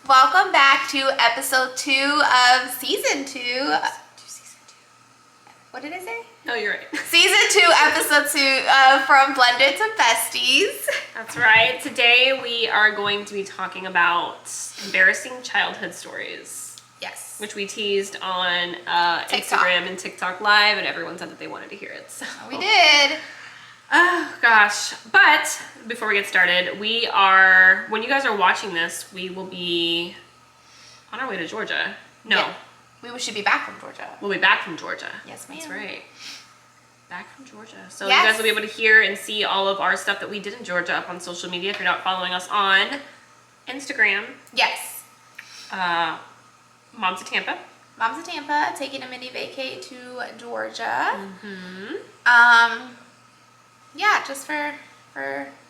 Welcome back to episode 2 of season 2. What did I say? No, you're right. Season 2, episode 2 from Blended to Besties. That's right. Today we are going to be talking about embarrassing childhood stories. Yes. Which we teased on Instagram and TikTok Live, and everyone said that they wanted to hear it. So. We did. Oh, gosh. But before we get started, when you guys are watching this, we will be on our way to Georgia. No. Yeah. We should be back from Georgia. We'll be back from Georgia. Yes, ma'am. That's right. Back from Georgia. So yes. You guys will be able to hear and see all of our stuff that we did in Georgia up on social media if you're not following us on Instagram. Yes. Moms of Tampa. Moms of Tampa, taking a mini vacay to Georgia. Mm-hmm. Yeah, just for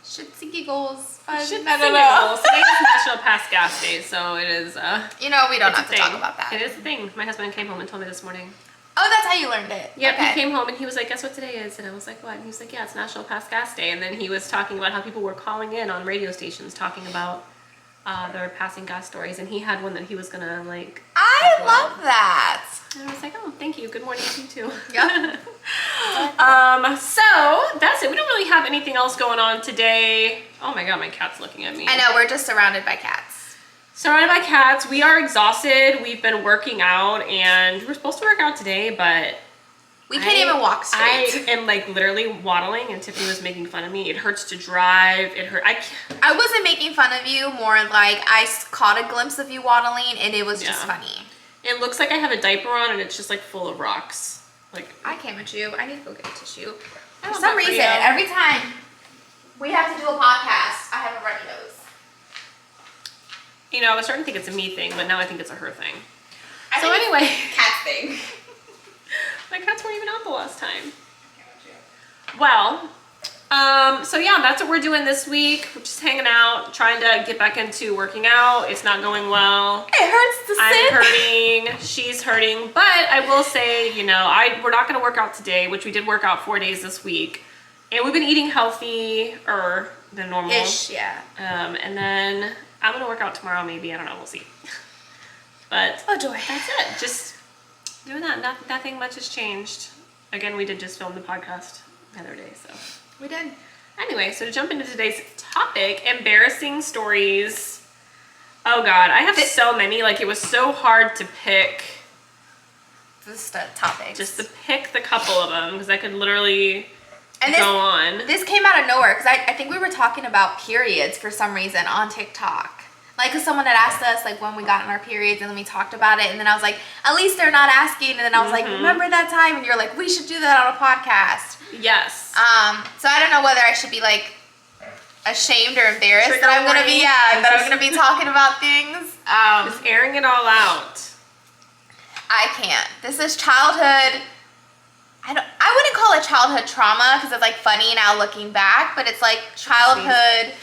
shits and giggles. Fun. Shits and giggles. Today is National Pass Gas Day, so it is. We don't have to talk about that. It is a thing. My husband came home and told me this morning. Oh, that's how you learned it. Yep, okay. He came home and he was like, guess what today is? And I was like, what? And he was like, yeah, it's National Pass Gas Day. And then he was talking about how people were calling in on radio stations talking about their passing gas stories. And he had one that he was gonna like. I love that. And I was like, oh, thank you. Good morning to you too. Yep. So that's it. We don't really have anything else going on today. Oh my God, my cat's looking at me. I know, we're just surrounded by cats. Surrounded by cats. We are exhausted. We've been working out and we're supposed to work out today, but we can't even walk straight. I am like literally waddling and Tiffany was making fun of me. It hurts to drive. I wasn't making fun of you, more like I caught a glimpse of you waddling and it was just funny. It looks like I have a diaper on and it's just like full of rocks. Like I came at you. I need to go get a tissue. For some reason, every time we have to do a podcast, I have a runny nose. You know, I was starting to think it's a me thing, but now I think it's a her thing. So anyway, cat thing. My cats weren't even out the last time. Well, so yeah, that's what we're doing this week. We're just hanging out, trying to get back into working out. It's not going well. It hurts to sit. I'm hurting. She's hurting. But I will say, you know, we're not going to work out today, which we did work out 4 days this week. And we've been eating healthier than normal. Ish, yeah. And then I'm going to work out tomorrow maybe. I don't know. We'll see. But oh joy. That's it. Just doing that. Nothing much has changed. Again, we did just film the podcast the other day, so. We did. Anyway, so to jump into today's topic, embarrassing stories. Oh God, I have so many. Like, it was so hard to pick. Just topics. Just to pick the couple of them, because I could literally go on. This came out of nowhere, because I think we were talking about periods for some reason on TikTok. Like, because someone had asked us, like, when we got in our periods, and then we talked about it, and then I was like, at least they're not asking, and then I was like, remember that time? And you're like, we should do that on a podcast. Yes. So I don't know whether I should be, like, ashamed or embarrassed that I'm going to be talking about things. Just airing it all out. I can't. This is childhood. I wouldn't call it childhood trauma, because it's, like, funny now looking back, but it's, like, childhood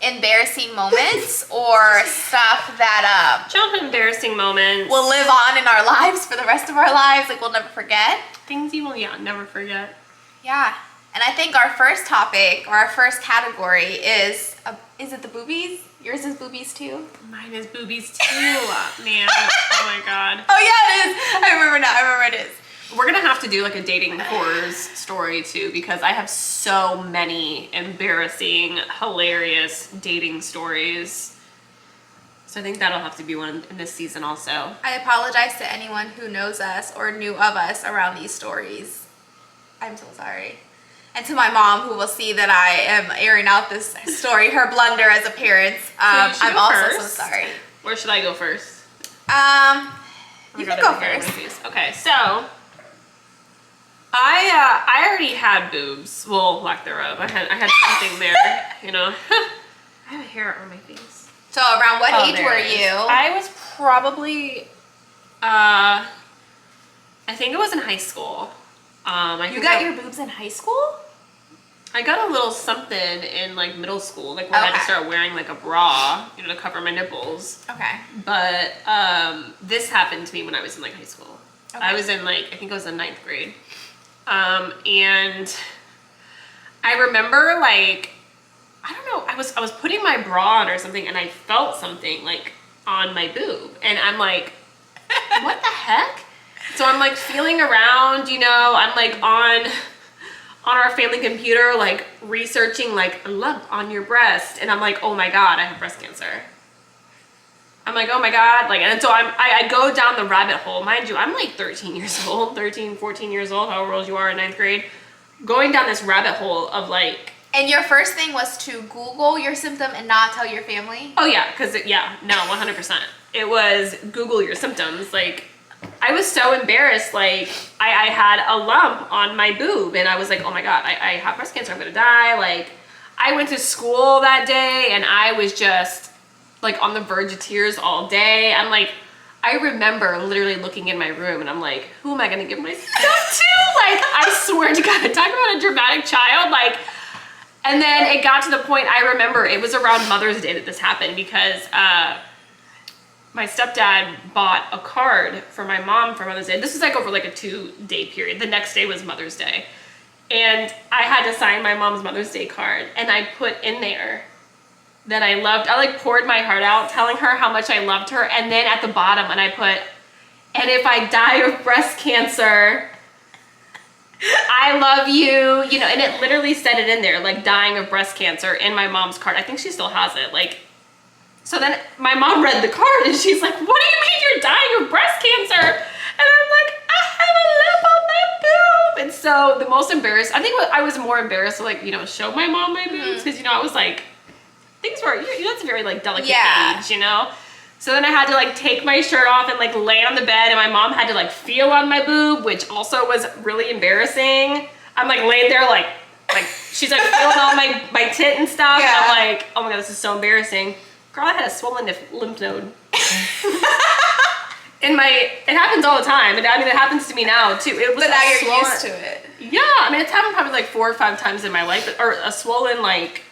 embarrassing moments or stuff that childhood embarrassing moments will live on in our lives for the rest of our lives, like we'll never forget. Things you will never forget. Yeah. And I think our first topic or our first category is it the boobies? Yours is boobies too? Mine is boobies too. Man, oh my God. Oh yeah, it is. I remember now. I remember it is. We're gonna have to do like a dating horrors story too, because I have so many embarrassing, hilarious dating stories. So I think that'll have to be one in this season also. I apologize to anyone who knows us or knew of us around these stories. I'm so sorry. And to my mom, who will see that I am airing out this story, her blunder as a parent. I'm also so sorry. Where should I go first? You can go first. Okay, so I already had boobs. Well, lack thereof. I had something there, you know. I have a hair on my face. So around what age were you? I was probably, I think it was in high school. You got your boobs in high school? I got a little something in like middle school, like when I had to start wearing like a bra, you know, to cover my nipples. Okay. But this happened to me when I was in like high school. Okay. I was in like, I think I was in 9th grade. And I remember like, I don't know, I was putting my bra on or something and I felt something like on my boob. And I'm like, what the heck? So I'm like feeling around, you know, I'm like on our family computer, like researching like a lump on your breast. And I'm like, oh my God, I have breast cancer. I'm like, oh my God. Like, and so I go down the rabbit hole. Mind you, I'm like 13 years old, 13, 14 years old, however old you are in 9th grade, going down this rabbit hole of like. And your first thing was to Google your symptom and not tell your family? Oh yeah, because yeah, no, 100%. It was Google your symptoms. Like, I was so embarrassed. Like, I had a lump on my boob and I was like, oh my God, I have breast cancer, I'm gonna die. Like, I went to school that day and I was just like on the verge of tears all day. I'm like, I remember literally looking in my room and I'm like, who am I gonna give my stuff to? Like, I swear to God, talk about a dramatic child. Like, and then it got to the point, I remember it was around Mother's Day that this happened because my stepdad bought a card for my mom for Mother's Day. This was like over like a 2-day period. The next day was Mother's Day. And I had to sign my mom's Mother's Day card. And I put in there that I like poured my heart out telling her how much I loved her. And then at the bottom, and I put, and if I die of breast cancer, I love you, you know, and it literally said it in there, like dying of breast cancer in my mom's card. I think she still has it. Like, so then my mom read the card and she's like, what do you mean you're dying of breast cancer? And I'm like, I have a lump on my boob. And so the most embarrassed, I think I was more embarrassed to like, you know, show my mom my boobs because, you know, I was like, things were, you know, it's a very like delicate age, you know? So then I had to like take my shirt off and like lay on the bed and my mom had to like feel on my boob, which also was really embarrassing. I'm like laid there like she's like feeling on my tit and stuff. Yeah. And I'm like, oh my God, this is so embarrassing. Girl, I had a swollen lymph node. It happens all the time. And I mean, it happens to me now too. It was but now you're used to it. Yeah, I mean, it's happened probably like 4 or 5 times in my life, or a swollen like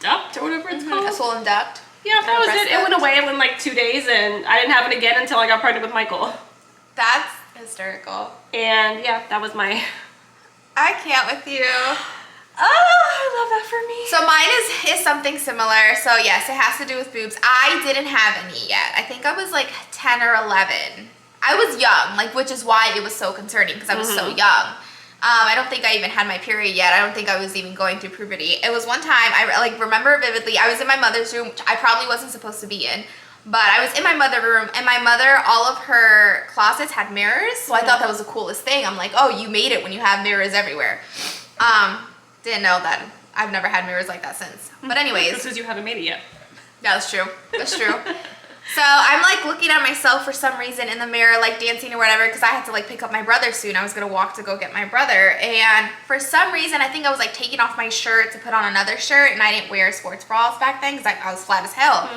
duct or whatever it's called. A swollen duct. Yeah, that was it. It went away in like 2 days and I didn't have it again until I got pregnant with Michael. That's hysterical. And yeah, that was my... I can't with you. Oh, I love that for me. So mine is something similar. So yes, it has to do with boobs. I didn't have any yet. I think I was like 10 or 11. I was young, like, which is why it was so concerning because I was so young. I don't think I even had my period yet. I don't think I was even going through puberty. It was one time, I like remember vividly, I was in my mother's room, which I probably wasn't supposed to be in, but I was in my mother's room and my mother, all of her closets had mirrors. So I thought that was the coolest thing. I'm like, oh, you made it when you have mirrors everywhere. Didn't know that. I've never had mirrors like that since. But anyways. This is you haven't made it yet. Yeah, that's true. That's true. So I'm like looking at myself for some reason in the mirror, like dancing or whatever, because I had to like pick up my brother soon. I was gonna walk to go get my brother. And for some reason, I think I was like taking off my shirt to put on another shirt, and I didn't wear sports bras back then because I was flat as hell.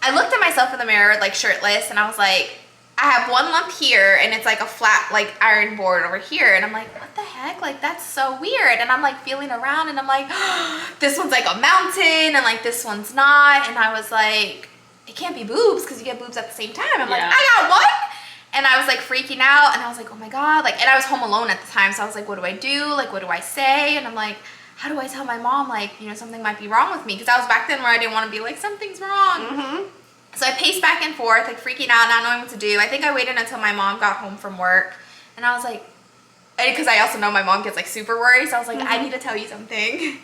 I looked at myself in the mirror like shirtless and I was like, I have one lump here and it's like a flat like iron board over here. And I'm like, what the heck? Like, that's so weird. And I'm like feeling around and I'm like, this one's like a mountain and like this one's not. And I was like, it can't be boobs because you get boobs at the same time. I'm like, I got one. And I was like freaking out and I was like, oh my God. Like, and I was home alone at the time. So I was like, what do I do? Like, what do I say? And I'm like, how do I tell my mom, like, you know, something might be wrong with me? Because I was back then where I didn't want to be like, something's wrong. So I paced back and forth, like freaking out, not knowing what to do. I think I waited until my mom got home from work. And I was like, because I also know my mom gets like super worried. So I was like, I need to tell you something.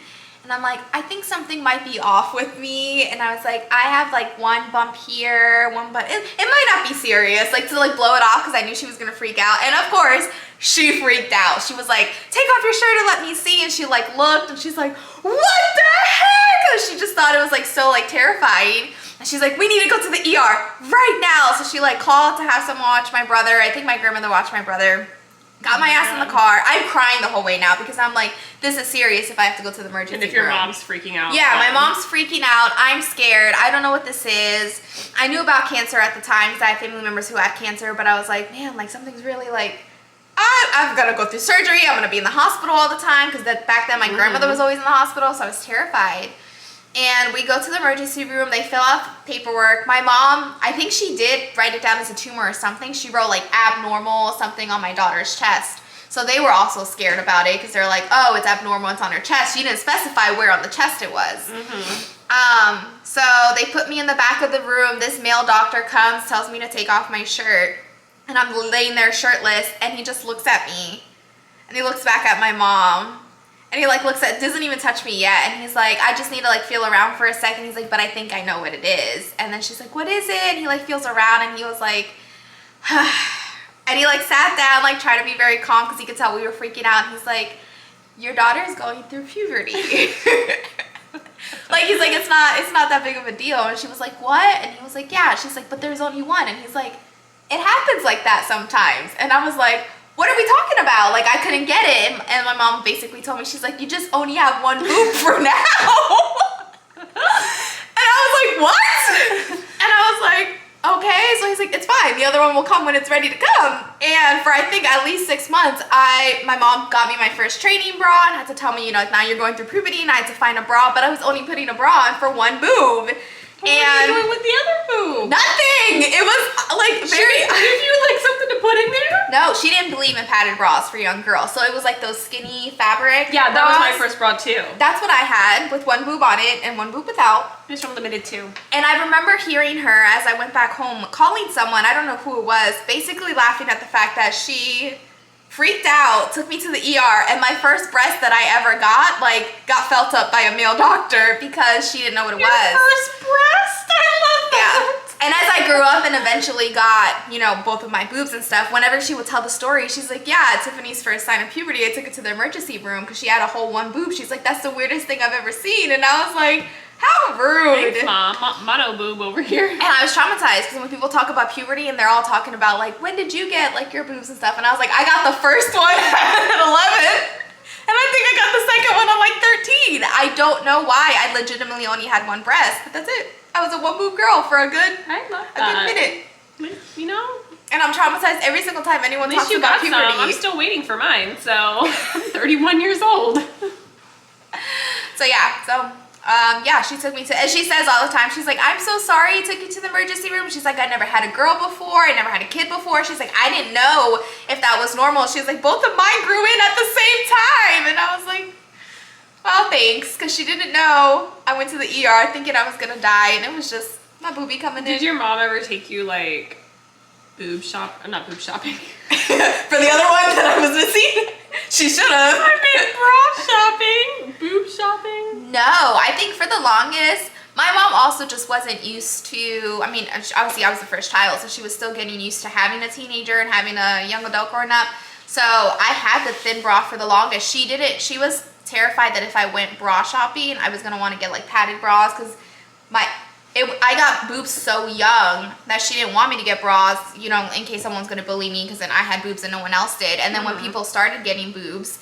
And I'm like, I think something might be off with me. And I was like, I have like one bump here, one bump. It might not be serious, like to like blow it off because I knew she was going to freak out. And of course, she freaked out. She was like, take off your shirt and let me see. And she like looked and she's like, what the heck? And she just thought it was like so like terrifying. And she's like, we need to go to the ER right now. So she like called to have someone watch my brother. I think my grandmother watched my brother. Got my ass in the car. I'm crying the whole way now because I'm like, this is serious if I have to go to the emergency room. And if your mom's freaking out. Yeah, my mom's freaking out. I'm scared. I don't know what this is. I knew about cancer at the time because I had family members who had cancer, but I was like, man, like something's really like, I've got to go through surgery. I'm going to be in the hospital all the time because back then my grandmother was always in the hospital, so I was terrified. And we go to the emergency room. They fill out paperwork. My mom, I think she did write it down as a tumor or something. She wrote like abnormal something on my daughter's chest. So they were also scared about it because they're like, oh, it's abnormal. It's on her chest. She didn't specify where on the chest it was. So they put me in the back of the room. This male doctor comes, tells me to take off my shirt. And I'm laying there shirtless. And he just looks at me. And he looks back at my mom. And he like doesn't even touch me yet. And he's like, I just need to like feel around for a second. He's like, but I think I know what it is. And then she's like, what is it? And he like feels around and he was like, and he like sat down, like tried to be very calm because he could tell we were freaking out. And he's like, your daughter is going through puberty. Like he's like, it's not that big of a deal. And she was like, what? And he was like, yeah. She's like, but there's only one. And he's like, it happens like that sometimes. And I was like, what are we talking about? Like, I couldn't get it. And my mom basically told me, she's like, you just only have one boob for now. And I was like, what? And I was like, okay. So he's like, it's fine. The other one will come when it's ready to come. And for I think at least 6 months, my mom got me my first training bra and had to tell me, you know, now you're going through puberty and I had to find a bra, but I was only putting a bra on for one boob. What were you doing with the other boob? Nothing. It was like very. She gave you like something to put in there? No, she didn't believe in padded bras for young girls. So it was like those skinny fabric. Yeah, that was my first bra too. That's what I had with one boob on it and one boob without. It was from Limited too. And I remember hearing her as I went back home calling someone, I don't know who it was, basically laughing at the fact that she freaked out, took me to the ER, and my first breast that I ever got felt up by a male doctor because she didn't know what it was. Your first breast? I love that. Yeah. And as I grew up and eventually got, you know, both of my boobs and stuff, whenever she would tell the story, she's like, yeah, Tiffany's first sign of puberty, I took it to the emergency room because she had a whole one boob. She's like, that's the weirdest thing I've ever seen. And I was like, how rude. Thanks, Mom. Mono boob over here. And I was traumatized because when people talk about puberty and they're all talking about like, when did you get like your boobs and stuff? And I was like, I got the first one at 11. And I think I got the second one at like 13. I don't know why. I legitimately only had one breast, but that's it. I was a one boob girl for a good minute. You know? And I'm traumatized every single time anyone talks about puberty. Some. I'm still waiting for mine, so I'm 31 years old. Yeah, she took me to, and she says all the time, she's like, I'm so sorry I took you to the emergency room. She's like, I never had a girl before. I never had a kid before. She's like, I didn't know if that was normal. She's like, both of mine grew in at the same time. And I was like, well, thanks, because she didn't know. I went to the ER thinking I was going to die, and it was just my boobie coming in. Did your mom ever take you, like, not boob shopping? For the other one that I was missing? She should have. I mean, bra shopping, boob shopping. No, I think for the longest, my mom also just wasn't used to, I mean, obviously I was the first child, so she was still getting used to having a teenager and having a young adult growing up. So I had the thin bra for the longest. She was terrified that if I went bra shopping, I was going to want to get like padded bras because I got boobs so young that she didn't want me to get bras, you know, in case someone's going to bully me because then I had boobs and no one else did. And then when people started getting boobs,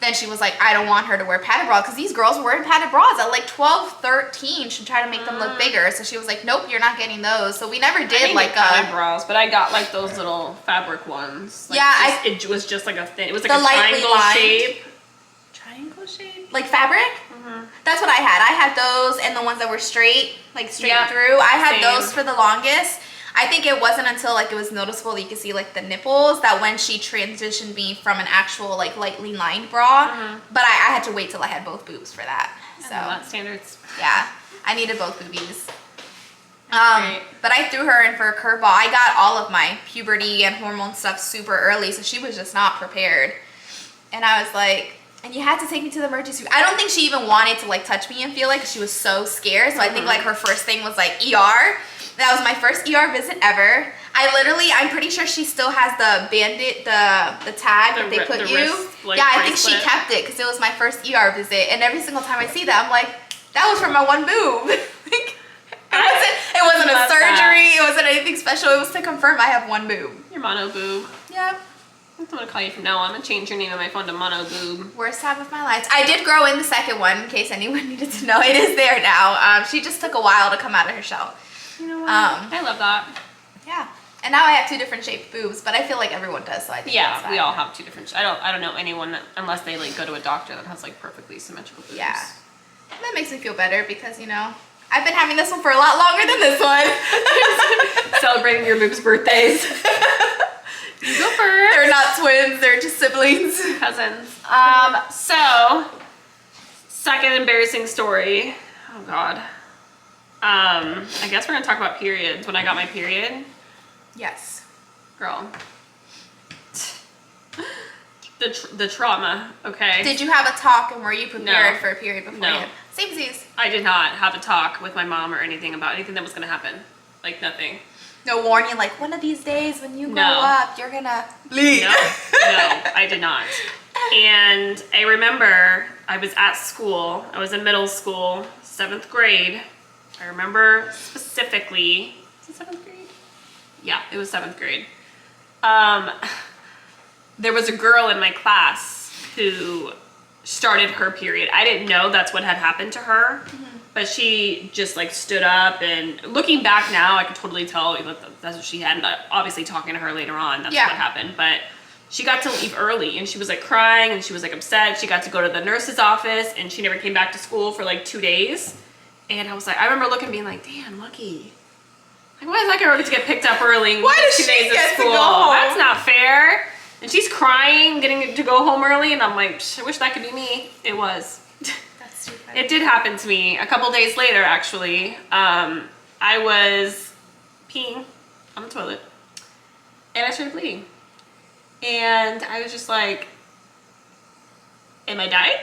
then she was like, I don't want her to wear padded bras because these girls were wearing padded bras at like 12, 13. She'd try to make them look bigger. So she was like, nope, you're not getting those. So we never did like padded bras, but I got like those little fabric ones. Like, yeah, it was just like a thin, it was like a triangle shape. Triangle shape? Like fabric? That's what I had. I had those and the ones that were straight, like straight through. I had those for the longest. I think it wasn't until like it was noticeable that you could see like the nipples that when she transitioned me from an actual like lightly lined bra. But I had to wait till I had both boobs for that. So that standards. Yeah, I needed both boobies. But I threw her in for a curveball. I got all of my puberty and hormone stuff super early, so she was just not prepared. And I was like, and you had to take me to the emergency room. I don't think she even wanted to like touch me and feel like she was so scared. So I think like her first thing was like ER. That was my first ER visit ever. I'm pretty sure she still has the bandit, the tag that they put you. Wrist, like, yeah, I think bracelet. she kept it because it was my first ER visit. And every single time I see that, I'm like, that was for my one boob. It wasn't a surgery. It wasn't anything special. It was to confirm I have one boob. Your mono boob. Yeah. I'm gonna call you from now on. I'm gonna change your name on my phone to Mono Boob. Worst time of my life. I did grow in the second one, in case anyone needed to know. It is there now. She just took a while to come out of her shell. You know what? I love that. Yeah. And now I have two different shaped boobs, but I feel like everyone does, so I think that's fine. We all have two different. I don't know anyone that, unless they like go to a doctor that has like perfectly symmetrical boobs. Yeah. That makes me feel better because, you know, I've been having this one for a lot longer than this one. Celebrating your boobs' birthdays. You go first. They're not twins, they're just siblings. Cousins. So, second embarrassing story. Oh God. I guess we're gonna talk about periods. When I got my period, Yes. girl, the trauma. Okay. Did you have a talk and were you prepared No. for a period before No. you? Same disease. I did not have a talk with my mom or anything about anything that was gonna happen. Like nothing. No warning, like one of these days when you grow No. up, you're gonna bleed. No, I did not. And I remember I was at school. I was in middle school, 7th grade. I remember specifically. Was it 7th grade? Yeah, it was 7th grade. There was a girl in my class who started her period. I didn't know that's what had happened to her, but she just like stood up, and looking back now, I could totally tell that's what she had. And obviously talking to her later on, that's what happened. But she got to leave early, and she was like crying, and she was like upset. She got to go to the nurse's office, and she never came back to school for like 2 days. And I was like, I remember looking and being like, damn, lucky. Like, why is that girl get to get picked up early? Why does 2 she days of get to school? go home? That's not fair. And she's crying, getting to go home early, and I'm like, I wish that could be me. It was. That's too funny. It did happen to me a couple days later, actually. I was peeing on the toilet, and I started bleeding. And I was just like, am I dying?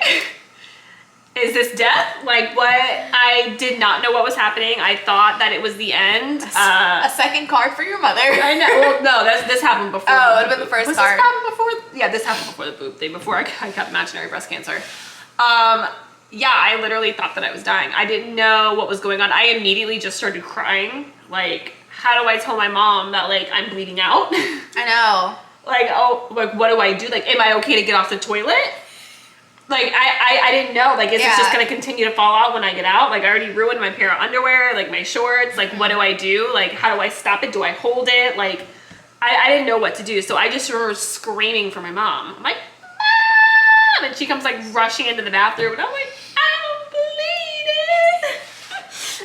Is this death? Like, what? I did not know what was happening. I thought that it was the end. A second card for your mother. I know. Well, no, this happened before. Oh, it would have been the first card. This happened before? Yeah, this happened before the boob day, before I got imaginary breast cancer. Yeah, I literally thought that I was dying. I didn't know what was going on. I immediately just started crying. Like, how do I tell my mom that, like, I'm bleeding out? I know. Like, oh, like, what do I do? Like, am I okay to get off the toilet? Like, I didn't know. Like, is this just going to continue to fall out when I get out? Like, I already ruined my pair of underwear, like, my shorts. Like, what do I do? Like, how do I stop it? Do I hold it? Like, I didn't know what to do. So I just remember screaming for my mom. I'm like, Mom! And she comes, like, rushing into the bathroom. And I'm like, I'm bleeding.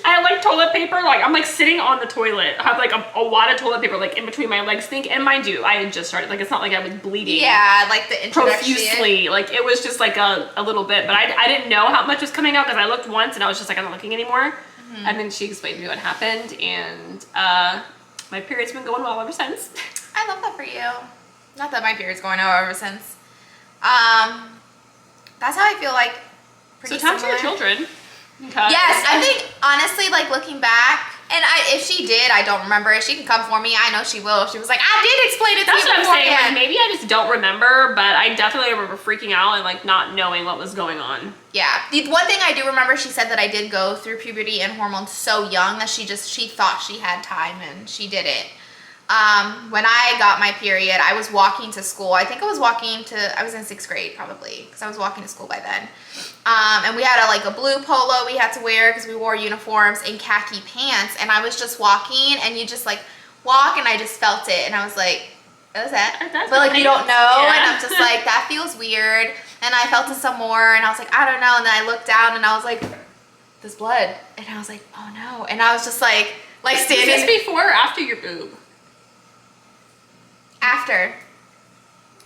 I had, like, toilet paper. Like, I'm, like, sitting on the toilet. I have, like, a wad of toilet paper, like, in between my legs. And mind you, I had just started. Like, it's not like I was bleeding. Yeah, like the introduction. Profusely. Like, it was just, like, a little bit. But I didn't know how much was coming out because I looked once and I was just like, I'm not looking anymore. And then she explained to me what happened. And my period's been going well ever since. I love that for you. Not that my period's going out ever since. That's how I feel like. So talk to your children. Okay. Yes, I think honestly, like looking back, and if she did, I don't remember it. She can come for me. I know she will. She was like, I did explain it to That's you what I'm saying. Like, beforehand. maybe I just don't remember, but I definitely remember freaking out and like not knowing what was going on. Yeah. The one thing I do remember, she said that I did go through puberty and hormones so young that she thought she had time and she didn't. When I got my period, I was walking to school. I think I was in 6th grade probably, because I was walking to school by then. And we had a blue polo we had to wear because we wore uniforms and khaki pants. And I was just walking, and you just like walk, and I just felt it. And I was like, what was that? But like, you don't know. Yeah. And I'm just like, that feels weird. And I felt it some more, and I was like, I don't know. And then I looked down, and I was like, there's blood. And I was like, oh no. And I was just like standing. Is this before or after your boob? After.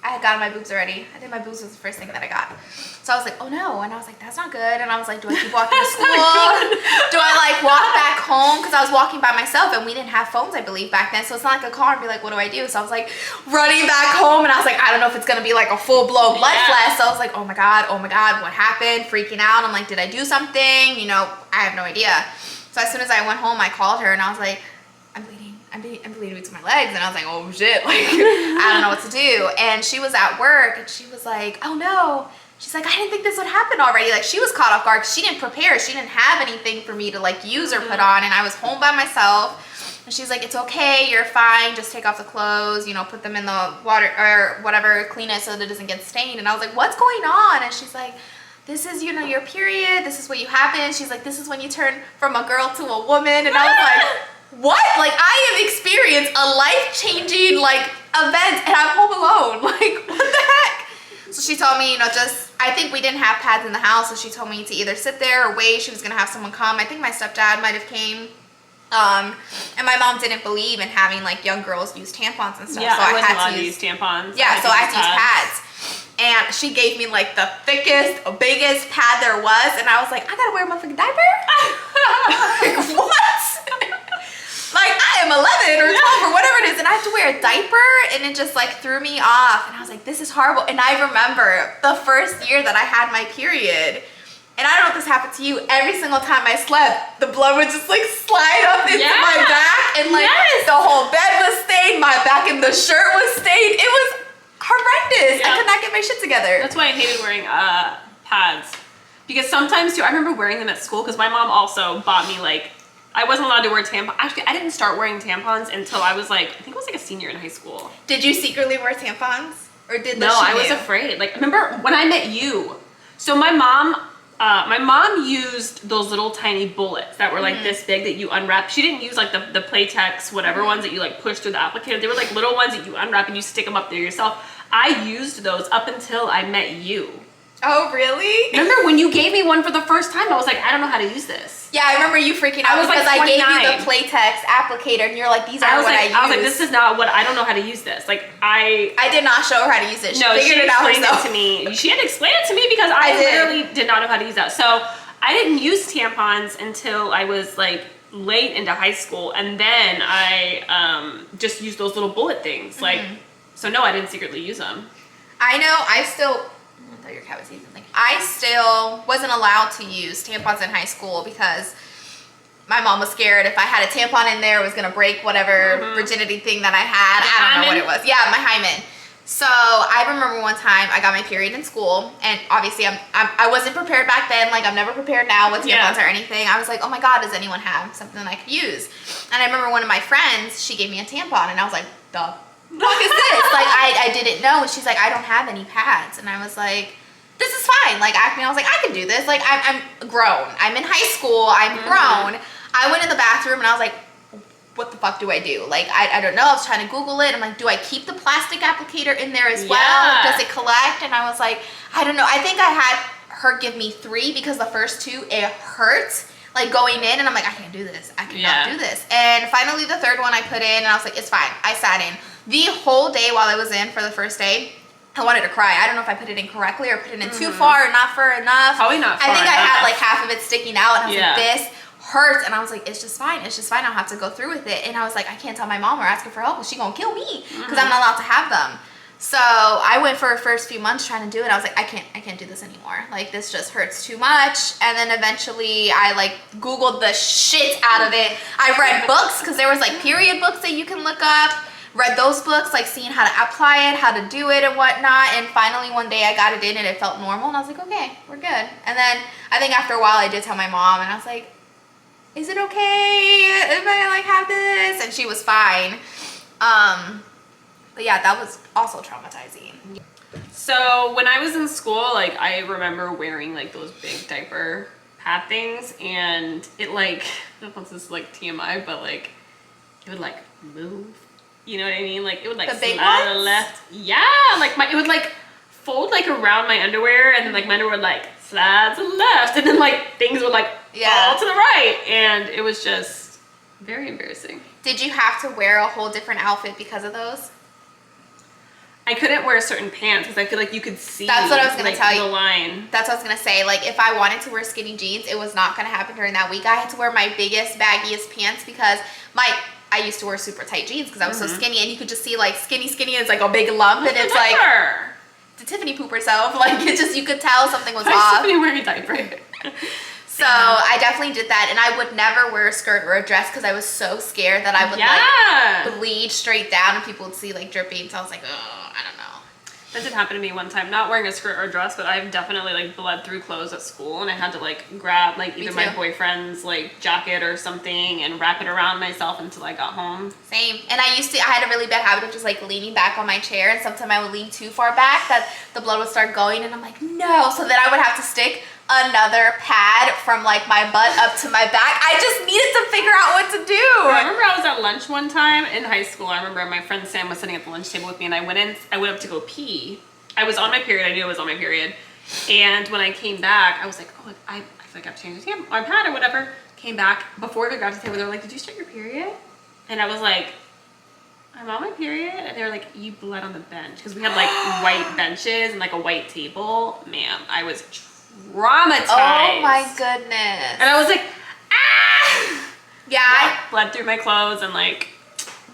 I had gotten my boobs already. I think my boobs was the first thing that I got. So I was like, oh no. And I was like, that's not good. And I was like, do I keep walking to school? Do I like walk back home? Because I was walking by myself, and we didn't have phones, I believe, back then. So it's not like a car and be like, what do I do? So I was like running back home, and I was like, I don't know if it's going to be like a full-blown blood flash. So I was like, oh my God, what happened? Freaking out. I'm like, did I do something? You know, I have no idea. So as soon as I went home, I called her, and I was like, I'm bleeding between my legs. And I was like, oh shit, like, I don't know what to do. And she was at work, and she was like, oh no. She's like, I didn't think this would happen already. Like, she was caught off guard because she didn't prepare. She didn't have anything for me to like use or put on. And I was home by myself. And she's like, it's okay, you're fine. Just take off the clothes, you know, put them in the water or whatever, clean it so that it doesn't get stained. And I was like, what's going on? And she's like, this is, you know, your period. This is what you happen. She's like, this is when you turn from a girl to a woman. And I was like, what? Like, I have experienced a life-changing, like, event, and I'm home alone. Like, what the heck? So she told me, you know, I think we didn't have pads in the house, so she told me to either sit there or wait. She was going to have someone come. I think my stepdad might have came. And my mom didn't believe in having, like, young girls use tampons and stuff. Yeah, so I wasn't allowed to use tampons. Yeah, so I had to use pads. And she gave me like the thickest, biggest pad there was, and I was like, I gotta wear a motherfucking diaper? Like, what? Like, I am 11 or 12 or whatever it is, and I have to wear a diaper, and it just like threw me off. And I was like, this is horrible. And I remember the first year that I had my period, and I don't know if this happened to you, every single time I slept, the blood would just like slide up into my back, and like the whole bed was stained, my back and the shirt was stained. It was horrendous. I could not get my shit together. That's why I hated wearing pads. Because sometimes too, I remember wearing them at school because my mom also bought me like, I wasn't allowed to wear tampons. Actually, I didn't start wearing tampons until I was like, I think I was like a senior in high school. Did you secretly wear tampons? Or did No, I was afraid. Like, remember when I met you? So my mom used those little tiny bullets that were like this big that you unwrap. She didn't use like the Playtex, whatever ones that you like push through the applicator. They were like little ones that you unwrap and you stick them up there yourself. I used those up until I met you. Oh, really? Remember when you gave me one for the first time? I was like, I don't know how to use this. Yeah, I remember you freaking out because like I gave you the Playtex applicator, and you're like, these are what I use. I was like, this is not what, I don't know how to use this. Like, I did not show her how to use it. She no, figured it out explained herself. it to me. She had to explain it to me because I literally did not know how to use that. So I didn't use tampons until I was like late into high school, and then I just used those little bullet things. Like, so no, I didn't secretly use them. I know. I thought your cat was eating something. I still wasn't allowed to use tampons in high school because my mom was scared if I had a tampon in there, it was gonna break whatever virginity thing that I had. I don't know what it was. Yeah, my hymen. So I remember one time I got my period in school, and obviously I wasn't prepared back then. Like, I'm never prepared now with tampons or anything. I was like, oh my God, does anyone have something that I could use? And I remember one of my friends, she gave me a tampon, and I was like, the fuck is this? Like, I didn't know. And she's like, I don't have any pads. And I was like, this is fine. Like, I was like, I can do this. Like, I'm grown. I'm in high school. I'm grown. I went in the bathroom and I was like, what the fuck do I do? Like, I don't know. I was trying to Google it. I'm like, do I keep the plastic applicator in there as well? Does it collect? And I was like, I don't know. I think I had her give me 3 because the first 2, it hurt. Like, going in, and I'm like, I can't do this. I cannot do this. And finally, the third one I put in, and I was like, it's fine. I sat in. The whole day while I was in for the first day, I wanted to cry. I don't know if I put it in correctly or put it in too far or not far enough. Probably not far I think enough. I had like half of it sticking out, and I was like, this hurts. And I was like, it's just fine. It's just fine. I'll have to go through with it. And I was like, I can't tell my mom or ask her for help because she's going to kill me because I'm not allowed to have them. So I went for the first few months trying to do it. I was like, I can't do this anymore. Like, this just hurts too much. And then eventually I like Googled the shit out of it. I read books because there was like period books that you can look up. Read those books, like seeing how to apply it, how to do it and whatnot. And finally one day I got it in and it felt normal. And I was like, okay, we're good. And then I think after a while I did tell my mom, and I was like, is it okay if I like have this? And she was fine. But yeah, that was also traumatizing. So when I was in school, like, I remember wearing like those big diaper pad things, and it like, I don't know if this is like TMI, but like it would like move. You know what I mean? Like, it would like slide to the left. Yeah, like it would like fold like around my underwear, and then like my underwear would like slide to the left, and then like things would like fall to the right, and it was just very embarrassing. Did you have to wear a whole different outfit because of those? I couldn't wear certain pants because I feel like you could see. That's what I was gonna tell you. The line. That's what I was gonna say. Like, if I wanted to wear skinny jeans, it was not gonna happen during that week. I had to wear my biggest, baggiest pants because I used to wear super tight jeans because I was so skinny, and you could just see like skinny, and it's like a big lump, and it's like, did Tiffany poop herself? Like, it just, you could tell something was off. Tiffany wearing a diaper. So I definitely did that, and I would never wear a skirt or a dress because I was so scared that I would like bleed straight down and people would see like dripping. So I was like, oh, I don't know. That did happen to me one time. Not wearing a skirt or a dress, but I've definitely like bled through clothes at school, and I had to like grab like either my boyfriend's like jacket or something and wrap it around myself until I got home. Same. And I had a really bad habit of just like leaning back on my chair, and sometimes I would lean too far back that the blood would start going, and I'm like, no. So then I would have to stick another pad from like my butt up to my back. I just needed to figure out what to do. I remember I was at lunch one time in high school. I remember my friend Sam was sitting at the lunch table with me, and I went up to go pee. I was on my period. I knew I was on my period. And when I came back, I was like, oh, I feel like I have to change my pad or whatever. Came back. Before we got to the table, they were like, did you start your period? And I was like, I'm on my period. And they were like, you bled on the bench. Because we had like white benches and like a white table. Ma'am, I was traumatized. Oh my goodness. And I was like, ah! Yeah, bled through my clothes and like.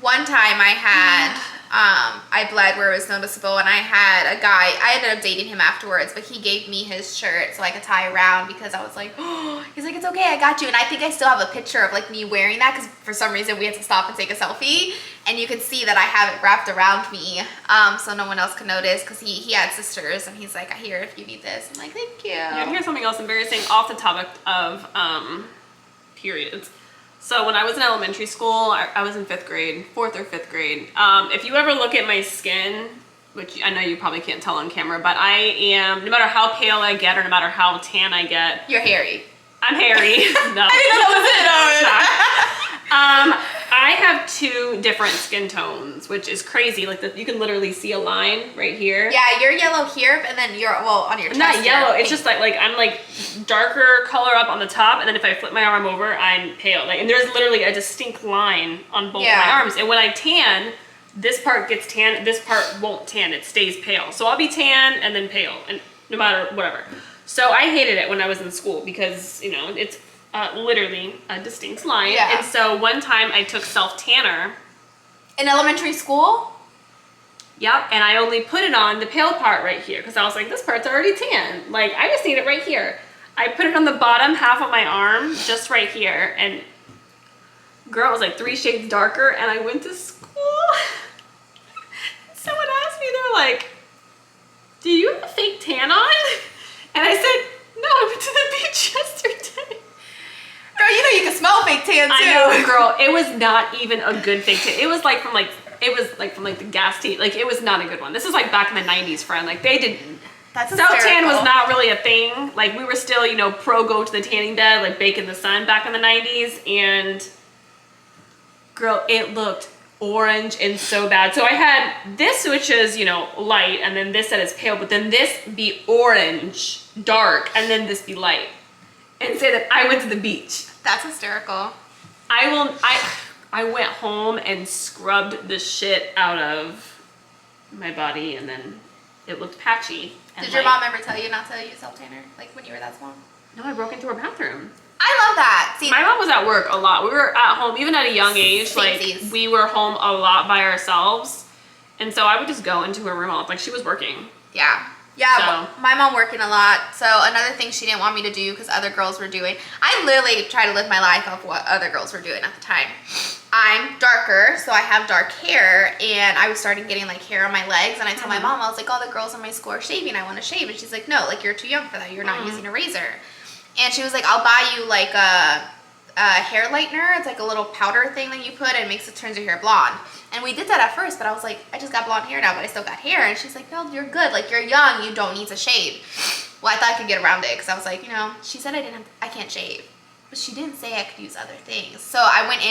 one time I had, I bled where it was noticeable, and I had a guy, I ended up dating him afterwards, but he gave me his shirt so I could tie around because I was like, oh, he's like, it's okay, I got you. And I think I still have a picture of like me wearing that because for some reason we had to stop and take a selfie, and you can see that I have it wrapped around me so no one else could notice because he had sisters, and he's like, I hear if you need this. I'm like, thank you. Yeah, here's something else embarrassing off the topic of periods. So when I was in elementary school, I was in 4th or 5th grade. If you ever look at my skin, which I know you probably can't tell on camera, but I am, no matter how pale I get or no matter how tan I get. You're hairy. I'm hairy. No. I didn't know that was it. I have 2 different skin tones, which is crazy. Like you can literally see a line right here. Yeah, you're yellow here, and then you're, well, on your chest. Not yellow. It's pink. just like I'm like darker color up on the top, and then if I flip my arm over, I'm pale. Like, and there's literally a distinct line on both my arms. And when I tan, this part gets tan, this part won't tan. It stays pale. So I'll be tan and then pale, and no matter whatever. So I hated it when I was in school because it's literally a distinct line. Yeah. And so one time I took self-tanner. In elementary school? Yep, and I only put it on the pale part right here because I was like, this part's already tan. Like, I just need it right here. I put it on the bottom half of my arm, just right here, and girl, it was like 3 shades darker, and I went to school. Someone asked me, they were like, do you have a fake tan on? And I said, no, I went to the beach yesterday. Girl, you can smell fake tan too. I know, girl. It was not even a good fake tan. It was like from the gas tea. Like, it was not a good one. This is like back in the 90s, friend. Like, they didn't. That's Self-tan was not really a thing. Like, we were still, pro go to the tanning bed, like bake in the sun back in the 90s. And girl, it looked orange and so bad. So I had this, which is, light, and then this that is pale, but then this be orange, dark, and then this be light. And say that I went to the beach. That's hysterical. I went home and scrubbed the shit out of my body, and then it looked patchy. And Did your mom ever tell you not to use self-tanner, like when you were that small? No, I broke into her bathroom. I love that. See, my mom was at work a lot. We were at home, even at a young age. Samesies. Like, we were home a lot by ourselves. And so I would just go into her room all, like, she was working. Yeah. Yeah, my mom working a lot. So another thing she didn't want me to do because other girls were doing. I literally try to live my life off what other girls were doing at the time. I'm darker, so I have dark hair, and I was starting getting like hair on my legs, and I told my mom, I was like, all the girls in my school are shaving, I want to shave. And she's like, no, like, you're too young for that. You're not using a razor. And she was like, I'll buy you like a hair lightener. It's like a little powder thing that you put, and it turns your hair blonde. And we did that at first, but I was like, I just got blonde hair now, but I still got hair. And she's like, no, you're good. Like, you're young. You don't need to shave. Well, I thought I could get around it because I was like, she said I can't shave. But she didn't say I could use other things. So I went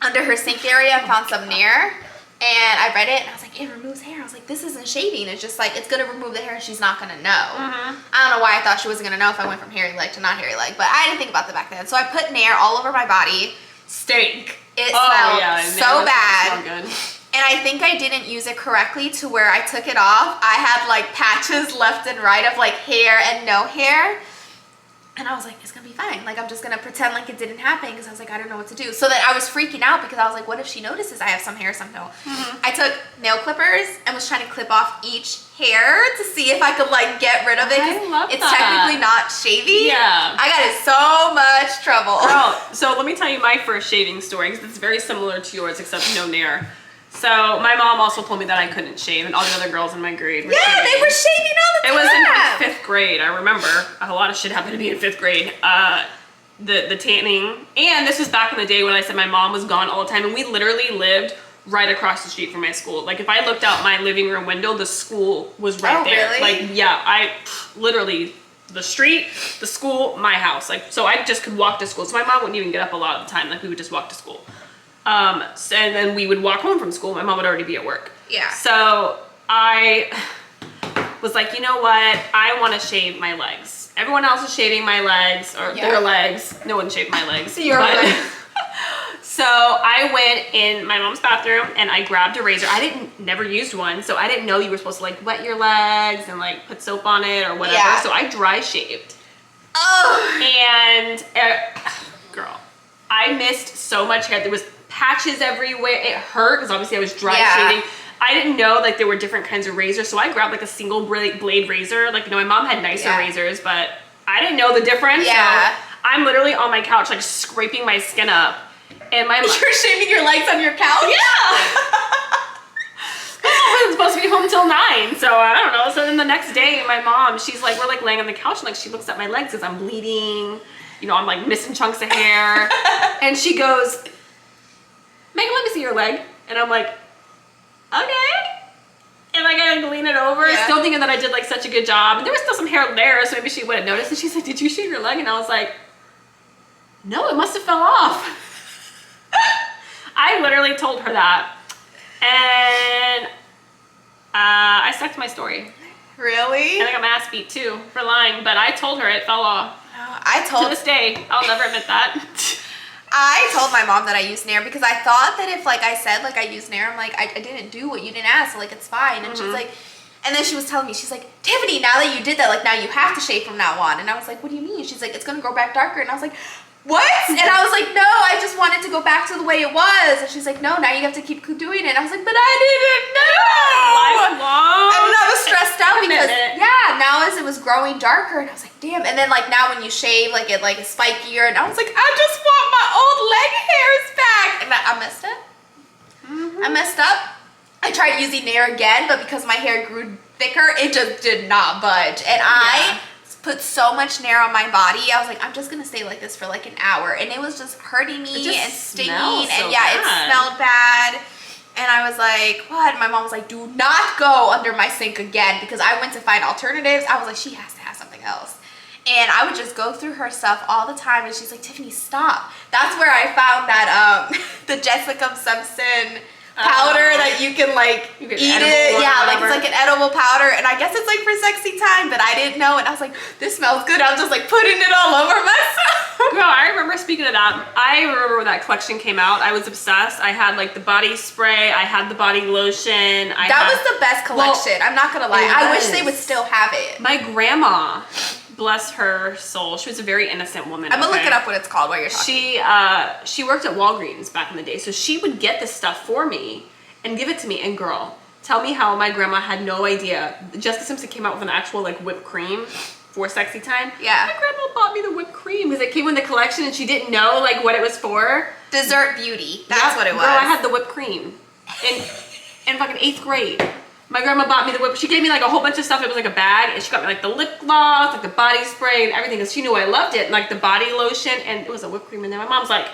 under her sink area and found some Nair. And I read it, and I was like, it removes hair. I was like, this isn't shaving. It's just like, it's going to remove the hair, and she's not going to know. I don't know why I thought she wasn't going to know if I went from hairy leg to not hairy leg. But I didn't think about that back then. So I put Nair all over my body. Stink. It smelled so bad. So good. And I think I didn't use it correctly to where I took it off. I had like patches left and right of like hair and no hair. And I was like, it's gonna be fine. Like, I'm just gonna pretend like it didn't happen because I was like, I don't know what to do. So then I was freaking out because I was like, what if she notices I have some hair, some no? I took nail clippers and was trying to clip off each hair to see if I could like get rid of it. I love it's that. technically not shavy. Yeah. I got in so much trouble. Girl, so let me tell you my first shaving story because it's very similar to yours except no Nair. So my mom also told me that I couldn't shave, and all the other girls in my grade were shaving. They were shaving all the It time. was in 5th grade, I remember. A lot of shit happened to me in 5th grade. The tanning, and this was back in the day when I said my mom was gone all the time, and we literally lived right across the street from my school. Like, if I looked out my living room window, the school was right there. Really? Like, yeah, I literally, the street, the school, my house. Like, so I just could walk to school. So my mom wouldn't even get up a lot of the time. Like, we would just walk to school. And then we would walk home from school. My mom would already be at work. Yeah. So I was like, you know what? I want to shave my legs. Everyone else is shaving my legs, or their legs. No one shaved my legs. Your legs. So I went in my mom's bathroom and I grabbed a razor. Never used one, so I didn't know you were supposed to like wet your legs and like put soap on it or whatever. Yeah. So I dry shaved. Oh. And girl, I missed so much hair. There was patches everywhere. It hurt because obviously I was dry shaving. I didn't know like there were different kinds of razors, so I grabbed like a single blade razor. Like, you know, my mom had nicer razors, but I didn't know the difference. Yeah. So I'm literally on my couch like scraping my skin up, and my You're shaving your legs on your couch? Yeah. I was supposed to be home till 9, so I don't know. So then the next day, my mom, she's like, we're like laying on the couch, and like she looks at my legs because I'm bleeding. You know, I'm like missing chunks of hair, and she goes, Megan, let me see your leg. And I'm like, okay. And like I like lean it over, still thinking that I did like such a good job. And there was still some hair there, so maybe she would have noticed. And she's like, did you shave your leg? And I was like, no, it must have fell off. I literally told her that. And I stuck to my story. Really? And I got my ass beat too for lying, but I told her it fell off. To this day, I'll never admit that. I told my mom that I used Nair because I thought that if like I said like I used Nair, I'm like I didn't do what you didn't ask, so like it's fine. And she's like, and then she was telling me, she's like, Tiffany, now that you did that, like now you have to shave from now on. And I was like, what do you mean? She's like, it's gonna grow back darker. And I was like, what? And I was like, no, I just wanted to go back to the way it was. And she's like, no, now you have to keep doing it. And I was like, but I didn't know. Lifelong. And I was stressed out because now as it was growing darker, and I was like, damn. And then like now when you shave, like it like is spikier, and I was like, I just want my old leg hairs back. And I messed up. I messed up. I tried using Nair again, but because my hair grew thicker, it just did not budge. And I put so much Nair on my body. I was like, I'm just gonna stay like this for like an hour, and it was just hurting me and stinging, and it smelled bad. And I was like, what? And my mom was like, do not go under my sink again, because I went to find alternatives. I was like, she has to have something else. And I would just go through her stuff all the time, and she's like, Tiffany, stop. That's where I found that the Jessica Simpson powder that you can like eat it. Yeah, like it's like an edible powder, and I guess it's like for sexy time, but I didn't know. And I was like, this smells good. I was just like putting it all over myself. Girl, I remember, speaking of that, I remember when that collection came out, I was obsessed. I had like the body spray, I had the body lotion. That was the best collection. I'm not gonna lie. I wish they would still have it. My grandma, bless her soul, she was a very innocent woman. I'm gonna look it up what it's called while you're talking. She worked at Walgreens back in the day, so she would get this stuff for me and give it to me. And girl, tell me how my grandma had no idea. Jessica Simpson came out with an actual like whipped cream for sexy time. Yeah. My grandma bought me the whipped cream because it came in the collection, and she didn't know like what it was for. Dessert Beauty. That's what it was. Girl, I had the whipped cream in fucking 8th grade. My grandma bought me the whip. She gave me like a whole bunch of stuff. It was like a bag, and she got me like the lip gloss, like the body spray, and everything, because she knew I loved it, and like the body lotion, and it was a whipped cream in there. My mom's like,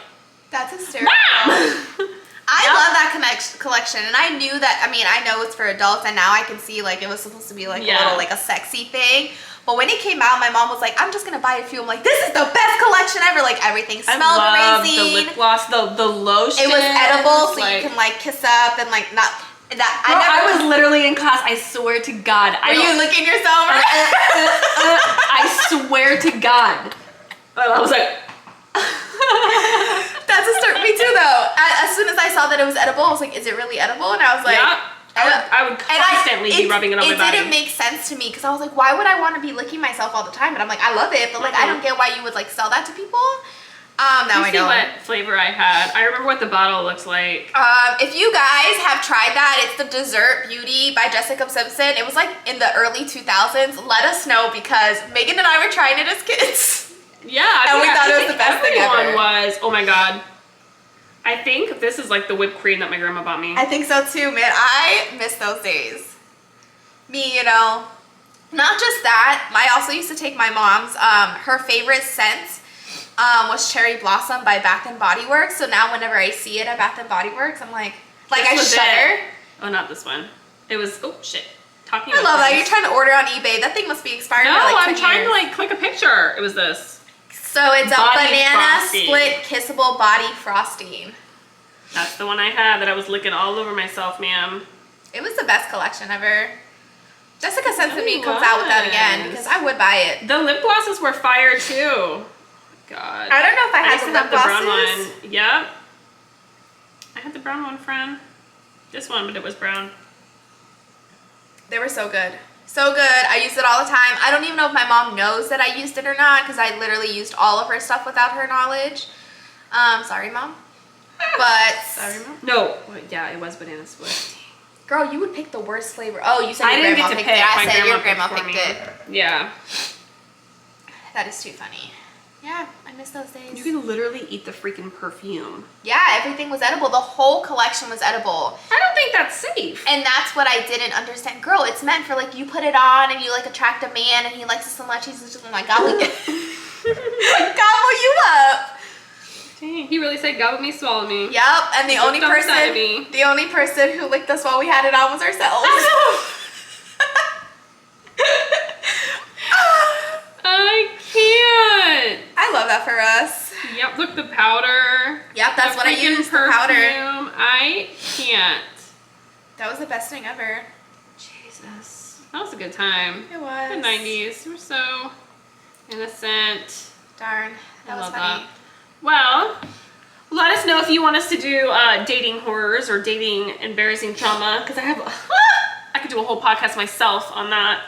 that's hysterical. Mom! I love that collection, and I knew that. I mean, I know it's for adults, and now I can see like it was supposed to be like a little like a sexy thing. But when it came out, my mom was like, I'm just gonna buy a few. I'm like, this is the best collection ever. Like everything smelled amazing. The lip gloss, the lotion. It was edible, so like, you can like kiss up and like not. That I was literally in class. I swear to God. Were you licking yourself? I swear to God. I was like. That's a start. Me too, though. As soon as I saw that it was edible, I was like, "Is it really edible?" And I was like, I would constantly be rubbing it on my body. It didn't make sense to me because I was like, "Why would I want to be licking myself all the time?" And I'm like, "I love it, but like, I don't get why you would like sell that to people." Now I know what flavor I had. I remember what the bottle looks like. If you guys have tried that, it's the Dessert Beauty by Jessica Simpson. It was like in the early 2000s. Let us know, because Megan and I were trying it as kids. Yeah, and we thought it was the best thing ever. Everyone was. Oh my God. I think this is like the whipped cream that my grandma bought me. I think so too, man. I miss those days. Me, you know. Not just that. I also used to take my mom's. Her favorite scent was Cherry Blossom by Bath and Body Works. So now whenever I see it at Bath and Body Works, I'm like I shudder. Oh, not this one. It was, oh shit. I love that. You're trying to order on eBay. That thing must be expired. No, for like I'm trying to like click a picture. It was this. So it's a banana split kissable body frosting. That's the one I had that I was licking all over myself, ma'am. It was the best collection ever. Jessica Simpson comes out with that again, because I would buy it. The lip glosses were fire too. God. I don't know if I had the lip glosses. Brown one. Yep. I had the brown one, friend. This one, but it was brown. They were so good. So good. I use it all the time. I don't even know if my mom knows that I used it or not, because I literally used all of her stuff without her knowledge. Sorry, Mom. But Sorry, Mom. No, yeah, it was banana split. girl, you would pick the worst flavor. Oh, you said I your didn't grandma get to picked pick. it. I My said your grandma grandma picked picked for it. me. Yeah. That is too funny. Yeah, I miss those days. You can literally eat the freaking perfume. Yeah, everything was edible. The whole collection was edible. I don't think that's safe. And that's what I didn't understand. Girl, it's meant for like you put it on and you like attract a man and he likes it so much he's just like gobble you. Like, gobble you up. Dang, he really said gobble me, swallow me. Yep, and the only person who licked us while we had it on was ourselves. I can't. I love that for us. Yep, look, the powder. Yep, that's the what I freaking used, the powder. perfume. I can't. That was the best thing ever. Jesus. That was a good time. It was. The 90s. We're so innocent. Darn, that I was love funny. that. Well, let us know if you want us to do dating horrors or dating embarrassing trauma, because I could do a whole podcast myself on that.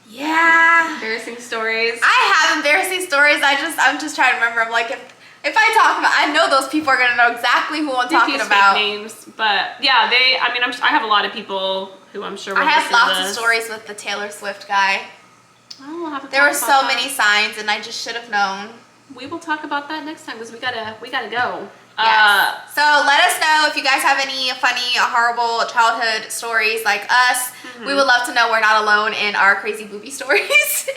Yeah. Embarrassing stories. I have embarrassing stories. I'm just trying to remember. I'm like, if I talk about, I know those people are gonna know exactly who I'm talking Use about. fake names, but yeah, I have a lot of people who I'm sure will I have listen to lots of this. stories with the Taylor Swift guy. Oh, we'll have to There were talk so about that. many signs, and I just should have known. We will talk about that next time because we gotta go. Yes. So let us know if you guys have any funny, horrible childhood stories like us. We would love to know we're not alone in our crazy booby stories.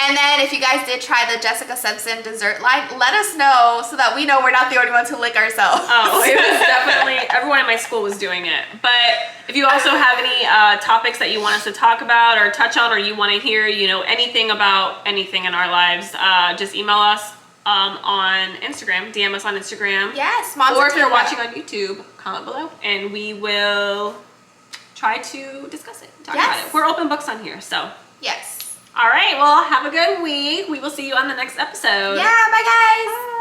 And then if you guys did try the Jessica Simpson dessert line, let us know so that we know we're not the only ones who lick ourselves. Oh, it was definitely, everyone in my school was doing it. But if you also have any topics that you want us to talk about or touch on, or you want to hear, anything about anything in our lives, just email us on Instagram, DM us on Instagram. Yes, Or if you're Momsoftampa. watching on YouTube, comment below and we will try to discuss it, talk about it. We're open books on here, so. Yes. All right, well, have a good week. We will see you on the next episode. Yeah, bye guys. Bye.